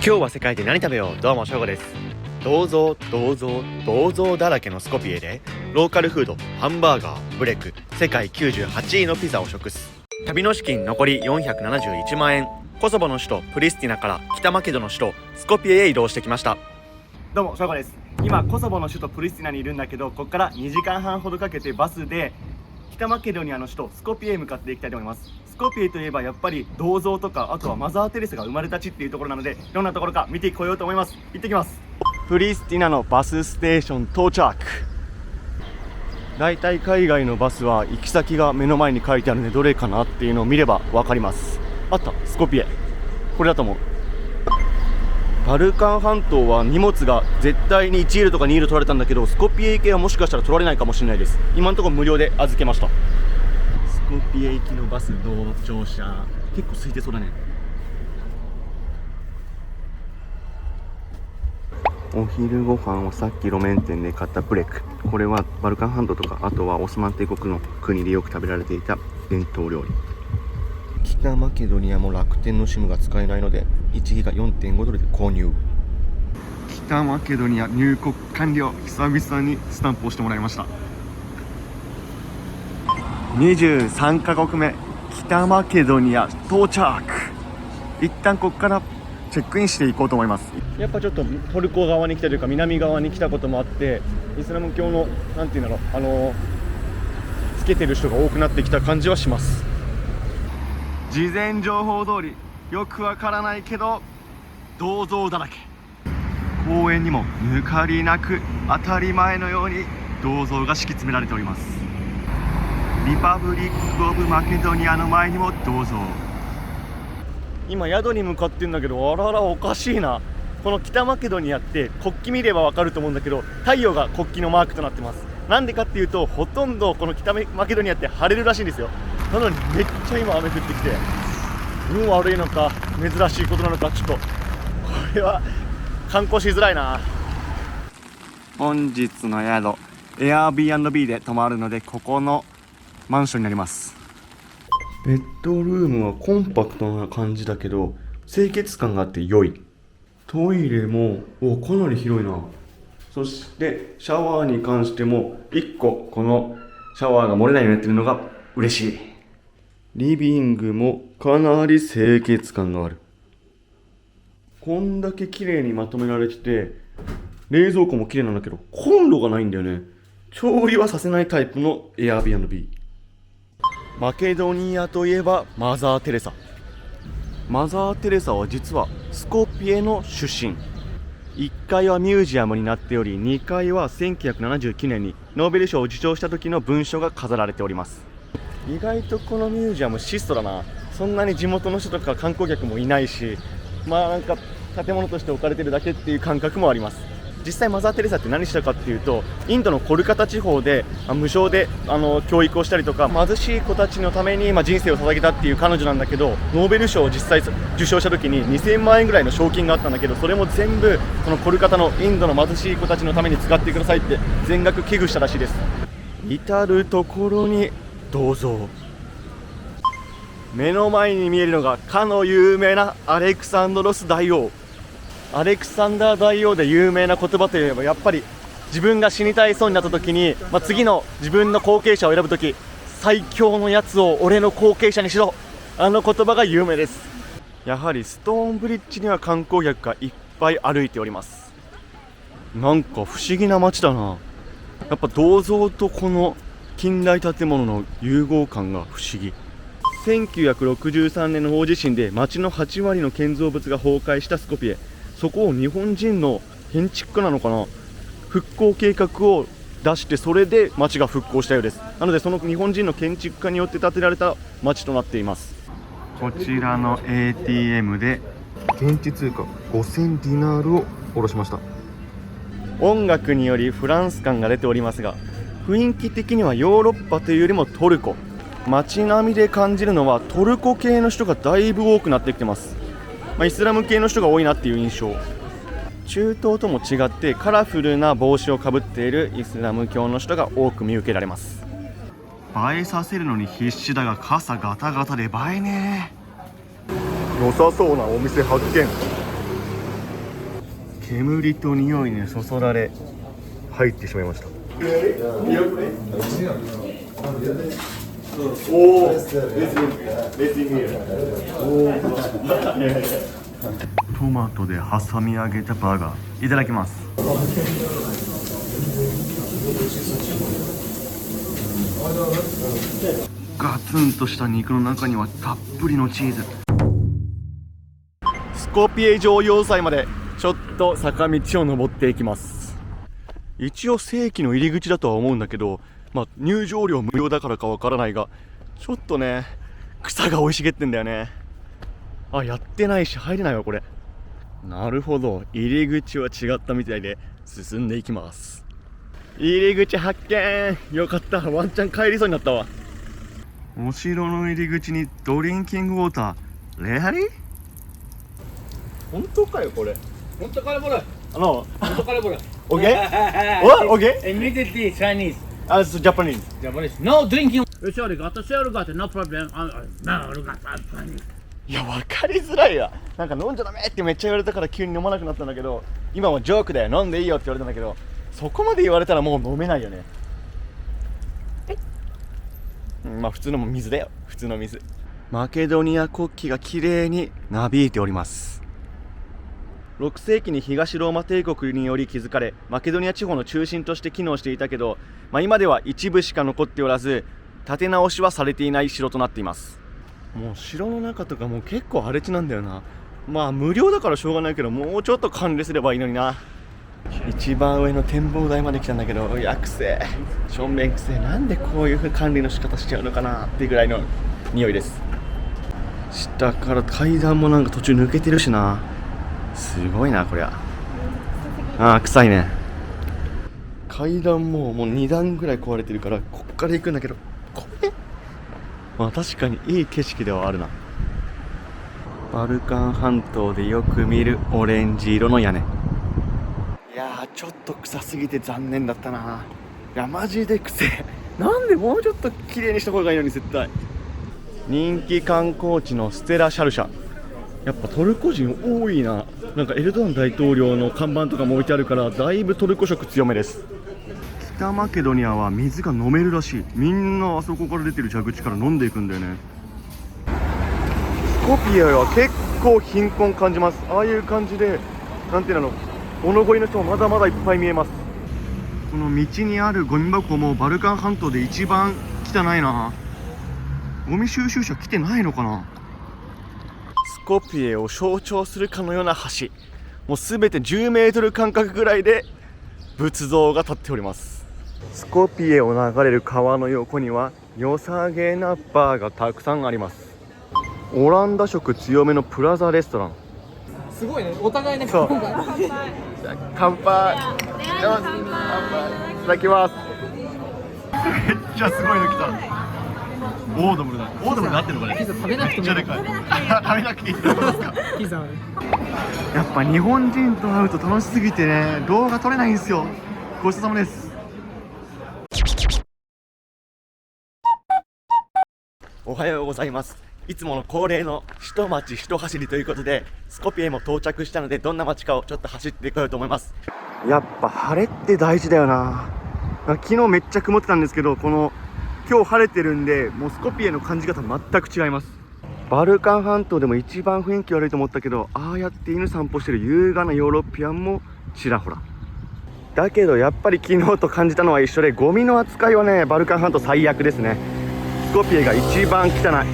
今日は世界で何食べよう。どうも、しょうごです。銅像だらけのスコピエでローカルフード、ハンバーガー、ブレック、世界98位のピザを食す。旅の資金残り471万円。コソボの首都プリスティナから北マケドの首都スコピエへ移動してきました。どうも、しょうごです。今コソボの首都プリスティナにいるんだけど、ここから2時間半ほどかけてバスで北マケドニアの首都スコピエへ向かっていきたいと思います。スコピエといえばやっぱり銅像とか、あとはマザー・テレサが生まれた地っていうところなので、どんなところか見てこようと思います。行ってきます。プリスティナのバスステーション到着。だいたい海外のバスは行き先が目の前に書いてあるので、どれかなっていうのを見れば分かります。あった、スコピエ、これだと思う。バルカン半島は荷物が絶対に1ユーロとか2ユーロ取られたんだけど、スコピエ行きはもしかしたら取られないかもしれないです。今のところ無料で預けました。スコピエ行きのバス同乗車、結構空いてそうだね。お昼ご飯はさっき路面店で買ったブレック。これはバルカン半島とか、あとはオスマン帝国の国でよく食べられていた伝統料理。北マケドニアも楽天の SIM が使えないので1ギガ 4.5 ドルで購入。北マケドニア入国完了。久々にスタンプをしてもらいました。23カ国目北マケドニア到着。一旦ここからチェックインしていこうと思います。やっぱちょっとトルコ側に来たというか南側に来たこともあって、イスラム教のなんていうんだろう、つけてる人が多くなってきた感じはします。事前情報通りよくわからないけど銅像だらけ。公園にも抜かりなく当たり前のように銅像が敷き詰められております。リパブリック・オブ・マケドニアの前にも銅像。今宿に向かってんだけど、あららおかしいな。この北マケドニアって国旗見ればわかると思うんだけど、太陽が国旗のマークとなってます。なんでかっていうと、ほとんどこの北マケドニアって晴れるらしいんですよ。なのにめっちゃ今雨降ってきて、運悪いのか珍しいことなのか、ちょっとこれは観光しづらいな。本日の宿 Airbnb で泊まるので、ここのマンションになります。ベッドルームはコンパクトな感じだけど清潔感があって良い。トイレもかなり広いな。そしてシャワーに関しても1個このシャワーが漏れないようになってるのが嬉しい。リビングもかなり清潔感がある。こんだけ綺麗にまとめられてて、冷蔵庫も綺麗なんだけどコンロがないんだよね。調理はさせないタイプの Airbnb。マケドニアといえばマザー・テレサ。マザー・テレサは実はスコピエの出身。1階はミュージアムになっており、2階は1979年にノーベル賞を受賞した時の文書が飾られております。意外とこのミュージアム質素だな。そんなに地元の人とか観光客もいないし、なんか建物として置かれてるだけっていう感覚もあります。実際マザー・テレサって何したかっていうと、インドのコルカタ地方で無償で教育をしたりとか、貧しい子たちのために人生を捧げたっていう彼女なんだけど、ノーベル賞を実際受賞した時に2000万円ぐらいの賞金があったんだけど、それも全部そのコルカタのインドの貧しい子たちのために使ってくださいって全額寄付したらしいです。至る所に銅像。目の前に見えるのがかの有名なアレクサンドロス大王。アレクサンダー大王で有名な言葉といえば、やっぱり自分が死にたいそうになった時に、次の自分の後継者を選ぶ時、最強のやつを俺の後継者にしろ、あの言葉が有名です。やはりストーンブリッジには観光客がいっぱい歩いております。なんか不思議な街だな。やっぱ銅像とこの近代建物の融合感が不思議。1963年の大地震で街の8割の建造物が崩壊したスコピエ。そこを日本人の建築家なのかな、復興計画を出して、それで街が復興したようです。なのでその日本人の建築家によって建てられた街となっています。こちらの ATM で現地通貨5000ディナールを下ろしました。音楽によりフランス感が出ておりますが、雰囲気的にはヨーロッパというよりもトルコ。街並みで感じるのはトルコ系の人がだいぶ多くなってきてます。イスラム系の人が多いなっていう印象。中東とも違ってカラフルな帽子をかぶっているイスラム教の人が多く見受けられます。映えさせるのに必死だが傘ガタガタで映えねえ。良さそうなお店発見。煙と匂いにそそられ入ってしまいました。おお、トマトで挟み揚げたバーガーいただきます。ガツンとした肉の中にはたっぷりのチーズ。スコピエ城要塞までちょっと坂道を登っていきます。一応正規の入り口だとは思うんだけど、入場料無料だからかわからないが、ちょっとね草が生い茂ってんだよね。やってないし入れないわこれ。なるほど、入り口は違ったみたいで進んでいきます。入り口発見。よかった、ワンチャン帰りそうになったわ。お城の入り口にドリンキングウォーター。レアリー？本当かよこれ。本当からボラ。本当からボラ。オッケー？What? Okay? Immediately Chinese. As Japanese. Japanese. No drinking. Sorry, got no problem. No, Chinese. いや、分かりづらいわ。なんか飲んじゃダメってめっちゃ言われたから急に飲まなくなったんだけど、今はジョークで飲んでいいよって言われたんだけど、そこまで言われたらもう飲めないよね。普通の水だよ、普通の水。マケドニア国旗が綺麗になびいております。6世紀に東ローマ帝国により築かれ、マケドニア地方の中心として機能していたけど、今では一部しか残っておらず、建て直しはされていない城となっています。もう城の中とかもう結構荒れ地なんだよな。無料だからしょうがないけど、もうちょっと管理すればいいのにな。一番上の展望台まで来たんだけど、くせえ、正面くせえ。なんでこういう管理の仕方しちゃうのかなっていうぐらいの匂いです。下から階段もなんか途中抜けてるしな。すごいなこりゃ。臭いね。階段も2段ぐらい壊れてるから、こっから行くんだけど、これ確かにいい景色ではあるな。バルカン半島でよく見るオレンジ色の屋根。いやー、ちょっと臭すぎて残念だったな。いやマジで臭え。なんでもうちょっと綺麗にした方がいいのに。絶対人気観光地のステラシャルシャ。やっぱトルコ人多いな。なんかエルドアン大統領の看板とかも置いてあるから、だいぶトルコ色強めです。北マケドニアは水が飲めるらしい。みんなあそこから出てる蛇口から飲んでいくんだよね。スコピエは結構貧困感じます。ああいう感じで、なんていうの、物乞いの人もまだまだいっぱい見えます。この道にあるゴミ箱もバルカン半島で一番汚いな。ゴミ収集車来てないのかな。スコピエを象徴するかのような橋、もうすべて10メートル間隔ぐらいで仏像が立っております。スコピエを流れる川の横には良さげなバーがたくさんあります。オランダ色強めのプラザレストラン。すごいね、お互いね。そう、乾杯。乾杯。いただきます。めっちゃすごいの来た。オードブルだ。オードブルで合ってるのかね。ピザ食べなくてもいい。めっちゃでかい。食べなくていいってことですか。ピザやっぱ日本人と会うと楽しすぎてね、動画撮れないんですよ。ごちそうさまです。おはようございます。いつもの恒例の一町一走りということで、スコピエも到着したので、どんな街かをちょっと走ってこようと思います。やっぱ晴れって大事だよな。昨日めっちゃ曇ってたんですけど、今日晴れてるんで、もうスコピエの感じ方全く違います。バルカン半島でも一番雰囲気悪いと思ったけど、ああやって犬散歩してる優雅なヨーロピアンもちらほら。だけどやっぱり昨日と感じたのは一緒で、ゴミの扱いはね、バルカン半島最悪ですね。スコピエが一番汚い。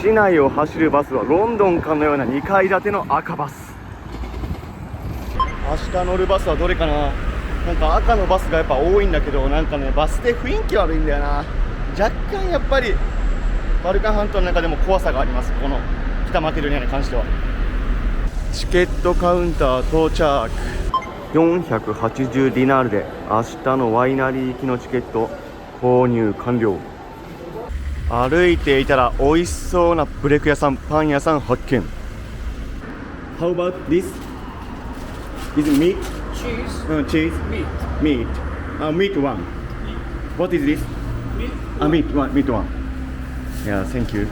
市内を走るバスはロンドンかのような2階建ての赤バス。明日乗るバスはどれかな。なんか赤のバスがやっぱ多いんだけど、なんかねバスで雰囲気悪いんだよな。若干やっぱりバルカン半島の中でも怖さがあります。この北マケドニアに関しては。チケットカウンター到着。480ディナールで明日のワイナリー行きのチケット購入完了。歩いていたら美味しそうなブレク屋さん、パン屋さん発見。 How about this? Is it meat? Cheese. Cheese? Meat. Meat one. What is this? Meat. Meat one. Yeah, thank you.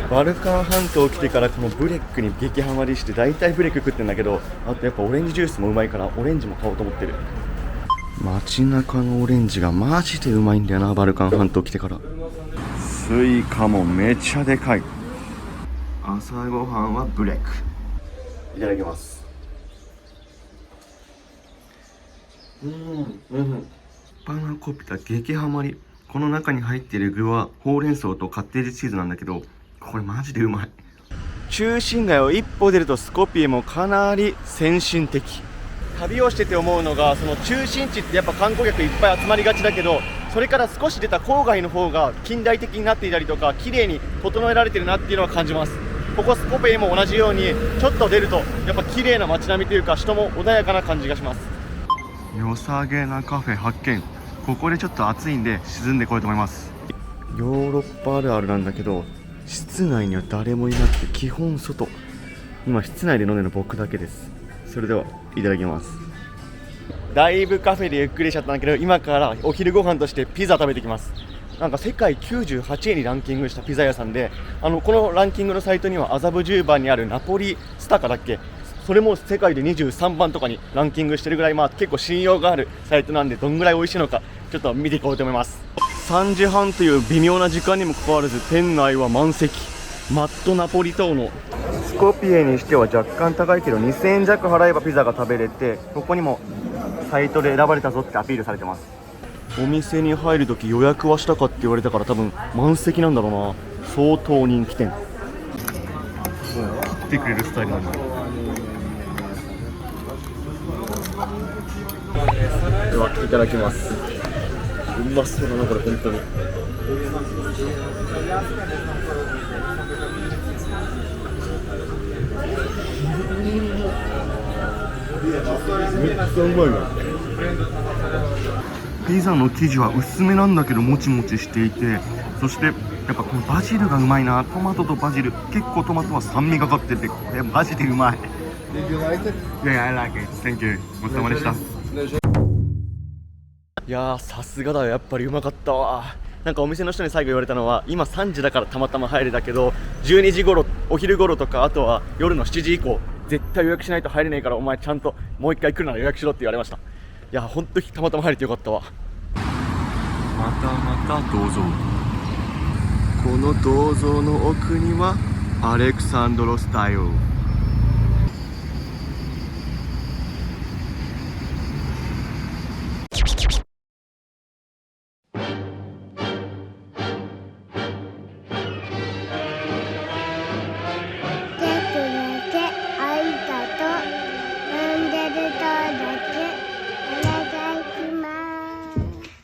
バルカン半島来てからこのブレックに激ハマりして大体ブレック食ってんだけど、あとやっぱオレンジジュースもうまいからオレンジも買おうと思ってる。街中のオレンジがマジでうまいんだよな、バルカン半島来てから。スイカもめちゃでかい。朝ごはんはブレック。いただきます。パナコピタ激ハマり。この中に入っている具はほうれん草とカッテージチーズなんだけど、これマジでうまい。中心街を一歩出るとスコピエもかなり先進的。旅をしてて思うのが、その中心地ってやっぱ観光客いっぱい集まりがちだけど、それから少し出た郊外の方が近代的になっていたりとか綺麗に整えられてるなっていうのは感じます。ここスコピエも同じようにちょっと出るとやっぱ綺麗な街並みというか、人も穏やかな感じがします。良さげなカフェ発見。ここでちょっと暑いんで沈んでこようと思います。ヨーロッパあるあるなんだけど、室内には誰もいなくて基本外。今室内で飲んでるの僕だけです。それではいただきます。だいぶカフェでゆっくりしちゃったんだけど、今からお昼ご飯としてピザ食べてきます。なんか世界98位にランキングしたピザ屋さんで、このランキングのサイトには麻布十番にあるナポリスタカだっけ、それも世界で23番とかにランキングしてるぐらい、結構信用があるサイトなんで、どんぐらい美味しいのかちょっと見ていこうと思います。3時半という微妙な時間にもかかわらず店内は満席。マットナポリターノ、スコピエにしては若干高いけど2000円弱払えばピザが食べれて、ここにもサイトで選ばれたぞってアピールされてます。お店に入るとき予約はしたかって言われたから多分満席なんだろうな。相当人気店。来てくれるスタイルなんだ。ではいただきます。うまそうだなこれ本当に。めっちゃうまいな。ピザの生地は薄めなんだけどもちもちしていて、そしてやっぱこのバジルがうまいな。トマトとバジル、結構トマトは酸味がかってて、これマジでうまい。Yeah, I like it. Thank you. ごちそうさまでした。いやーさすがだよ、やっぱりうまかったわ。なんかお店の人に最後言われたのは、今3時だからたまたま入れたけど12時頃、お昼頃とか、あとは夜の7時以降絶対予約しないと入れないから、お前ちゃんともう一回来るなら予約しろって言われました。いやほんとたまたま入れてよかったわ。またまた銅像。この銅像の奥にはアレクサンドロスタイル。